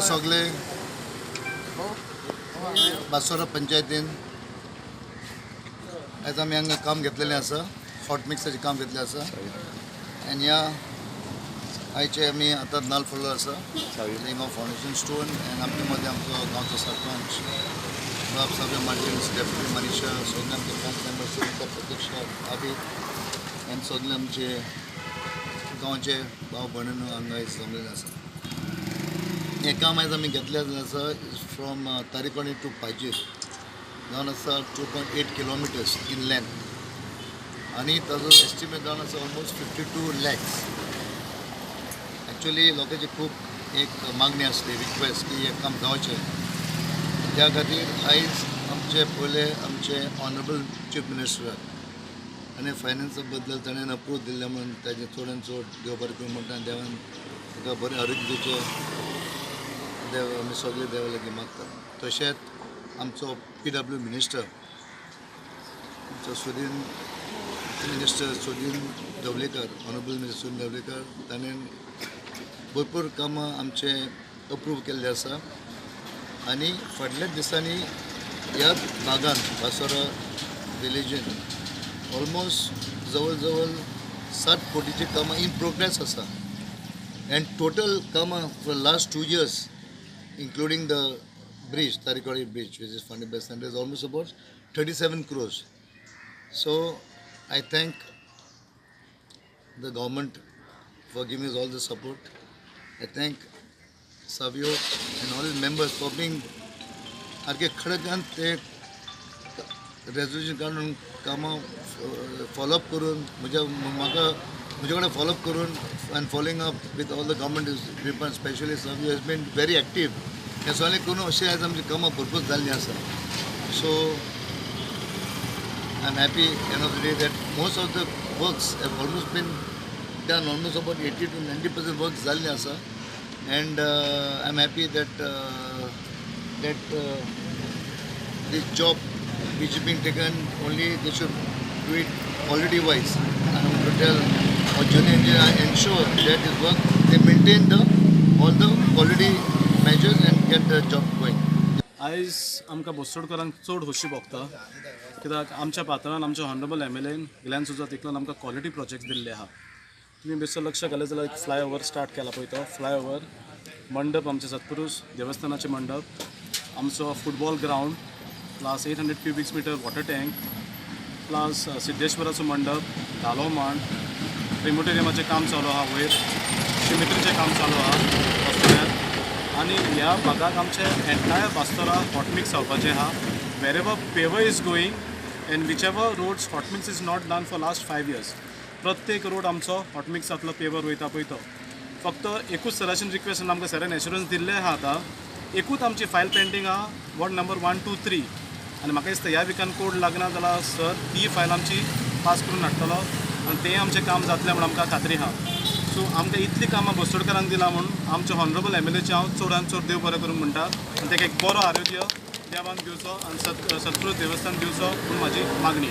सगळे बासोरा पंचायतीन आज आम्ही हांगा काम घेतलेलें आसा, हॉट मिक्साचें काम घेतलें आसा आनी ह्या आयचे आमी आतां नाल्ल फोडलो आसा लिंगांव फाउंडेशन स्टोन आनी आमचे मदें आमचो गांवचो सरपंच बाब साबे मार्टिन्स, डेप्युटी मनीषा, सगळे आमचे पंच मेंबर्स, प्रत्यक्ष आबी आनी सगळे आमचे गांवचे भाव भयणीनो हांगा जमलेले आसा. हें काम आयज आमी घेतलेलें आसा फ्रॉम तारीकोणी टू पायजीर जावन आसा 2.8 किलोमिटर्स इन लेंथ आनी ताजो एस्टिमेट जावन आसा ऑलमोस्ट 52 lakhs. एक्चुअली लोकांची खूब एक मागणी आसली, रिक्वेस्ट की हें काम जावचें. त्या खातीर आयज आमचे पयले आमचे ऑनरेबल चीफ मिनिस्टर आनी फायनान्सा बद्दल ताणें अप्रूव दिल्लें म्हणून ताजें चडान चड देव बरें करूं म्हणटा देवान ताका बरें आरोग्य दिवचें देव आमी सगळे देवा लागीं मागतात. तशेंच आमचो PW minister minister Sudin Dhavalikar, honourable minister Sudin Dhavalikar ताणें भरपूर कामां आमचे अप्रूव केल्ले आसा आनी फाटल्या दिसांनी ह्या भागान बासोरा विलेजीन ऑलमोस्ट जवळ जवळ 7 कोटीची कामां इन प्रोग्रेस आसा एंड टोटल कामां for last 2 years including the bridge, Tarikodi bridge, which is funded by Centre, is almost about 37 crores. So I thank the government for giving us all the support. I thank Savio and all his members for being आरके खडकान ते resolution काडून कामां follow up करून म्हाका म्हजे कडेन follow up करून and following up with all the government department specially Savio has been very active. हें सगळें करून अशें आयज आमची कामां भरपूर जाल्लीं आसा. So I am happy end of the day that most of the works have almost been done, almost about 80 to 90% work जाल्लीं आसा and I am happy that this job which is being taken only they should do it quality wise. I want to tell our junior engineer ensure that his work they maintain all the quality measures and get the job going. आयज आमकां बोस्तोडकरांक चड खोशी भोगता कित्याक आमच्या पात्रांत आमच्या honourable MLA गिल्यान Sujat इकलान आमकां quality projects दिल्ले आहा. तुमी बेश्टो लक्ष घालें जाल्यार एक फ्लायओवर स्टार्ट केला पळय तो फ्लायओवर, मंडप आमचे सत्पुरुश देवस्थानाचे मंडप, आमचो football ground plus 800 cubic meter water tank plus सिद्धेश्वराचो मंडप, धालो मांड, प्रिमोटेरियमाचें काम चालू आहा, वयर शिमित्रीचें काम चालू आहा बास्तोऱ्यात आनी ह्या भागाक आमचें एंटायर बास्तोरा हॉट मिक्स जावपाचें आहा. Wherever paver is going and whichever roads hot mix is not done for last 5 years प्रत्येक रोड आमचो हॉट मिक्सांतलो पेवर वयता पळय तो. फक्त एकूच सराशन रिक्वेस्ट आमकां सरान एश्युरन्स दिल्ले आहा आतां एकूच आमची फायल पेंडींग आहा वॉर्ड नंबर 1, 2, 3 आनी म्हाका दिसता ह्या विकान कोड लागना जाल्यार सर ती फायल आमची पास करून हाडटलो आनी तें आमचें काम जातलें म्हणून आमकां खात्री आहा. सो आमकां इतलीं कामां बोस्तोडकरांक दिलां म्हणून आमच्या ऑनरेबल MLAचें हांव चडान चड देव बरें करूं म्हणटा आनी ताका एक बरो आरोग्य देवान दिवचो आनी सत्पुरुश देवस्थान दिवचो म्हूण म्हाजी मागणी.